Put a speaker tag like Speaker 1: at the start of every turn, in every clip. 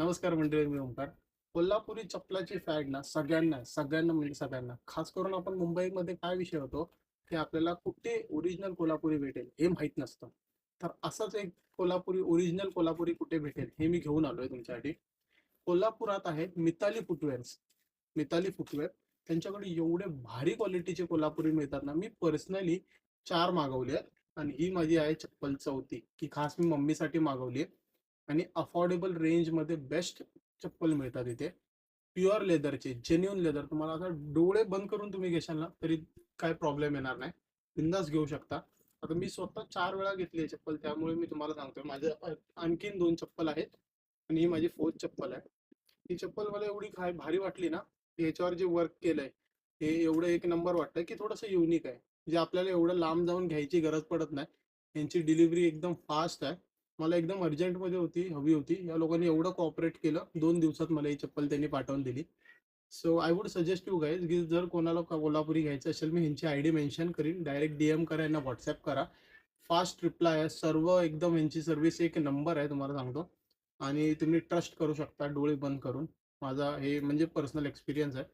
Speaker 1: नमस्कार मंडळी, मी ओंकार. कोल्हापुरी चप्पलाची फॅड ना सगळ्यांना म्हणजे सगळ्यांना, खास करून आपण मुंबईमध्ये काय विषय होतो की आपल्याला कुठे ओरिजिनल कोल्हापुरी भेटेल हे माहीत नसतं. तर असंच एक ओरिजिनल कोल्हापुरी कुठे भेटेल हे मी घेऊन आलोय तुमच्यासाठी. कोल्हापुरात आहे मिताली फुटवेअर. त्यांच्याकडे एवढे भारी क्वालिटीचे कोल्हापुरी मिळतात ना. मी पर्सनली 4 मागवले आहेत आणि ही माझी आहे चप्पल चौथी, की खास मी मम्मीसाठी मागवली आहे. आणि अफोर्डेबल रेंजमध्ये बेस्ट चप्पल मिळतात इथे. प्युअर लेदरचे, जेन्युइन लेदर. तुम्हाला आता डोळे बंद करून तुम्ही घेशाल ना तरी काय प्रॉब्लेम येणार नाही. बिंदास घेऊ शकता. आता मी स्वतः 4 वेळा घेतली आहे चप्पल, त्यामुळे मी तुम्हाला सांगतोय. माझे आणखीन 2 चप्पल आहेत आणि ही माझी 4th चप्पल आहे. ही चप्पल मला एवढी काय भारी वाटली ना, की ह्याच्यावर जे वर्क केलंय हे एवढं एक नंबर वाटतंय, की थोडंसं युनिक आहे. म्हणजे आपल्याला एवढं लांब जाऊन घ्यायची गरज पडत नाही. यांची डिलिव्हरी एकदम फास्ट आहे. मला एकदम अर्जंटमध्ये हवी होती. या लोकांनी एवढं कॉपरेट केलं. 2 दिवसात मला ही चप्पल त्यांनी पाठवून दिली. So I would suggest you guys, की जर कोणाला कोल्हापुरी घ्यायचं असेल, मी ह्यांची आयडी मेन्शन करीन. डायरेक्ट DM करा, यांना व्हॉट्सअप करा. फास्ट रिप्लाय आहे. सर्व एकदम यांची सर्व्हिस एक नंबर आहे, तुम्हाला सांगतो. आणि तुम्ही ट्रस्ट करू शकता डोळे बंद करून. माझा हे म्हणजे पर्सनल एक्सपिरियन्स आहे.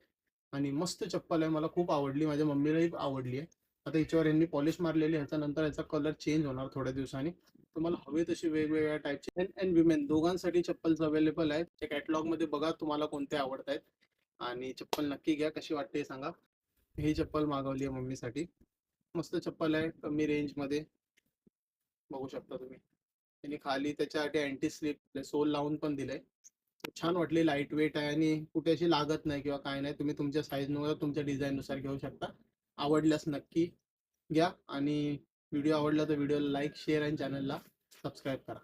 Speaker 1: आणि मस्त चप्पल आहे. मला खूप आवडली. माझ्या मम्मीलाही आवडली आहे. आता हिच्यावर यांनी पॉलिश मारलेली आहे. ह्याच्यानंतर याचा कलर चेंज होणार थोड्या दिवसांनी. तुम्हाला हवे तशी वेगवेगळ्या टाईपचे मेन अँड विमेन दोघांसाठी चप्पल्स अवेलेबल आहेत. त्या कॅटलॉगमध्ये बघा तुम्हाला कोणते आवडत आहेत आणि चप्पल नक्की घ्या. कशी वाटते सांगा. ही चप्पल मागवली आहे मम्मीसाठी. मस्त चप्पल आहे, कमी रेंजमध्ये. बघू शकता तुम्ही. त्यांनी खाली त्याच्यासाठी अँटी स्लिप सोल लावून पण दिलंय. छान वाटली. लाईट वेट आहे आणि कुठे अशी लागत नाही किंवा काय नाही. तुम्ही तुमच्या साईजनुसार, तुमच्या डिझाईननुसार घेऊ शकता. आवडल्यास नक्की घ्या आणि व्हिडिओ आवडला तर व्हिडिओला लाईक, शेअर आणि चॅनलला सबस्क्राईब करा.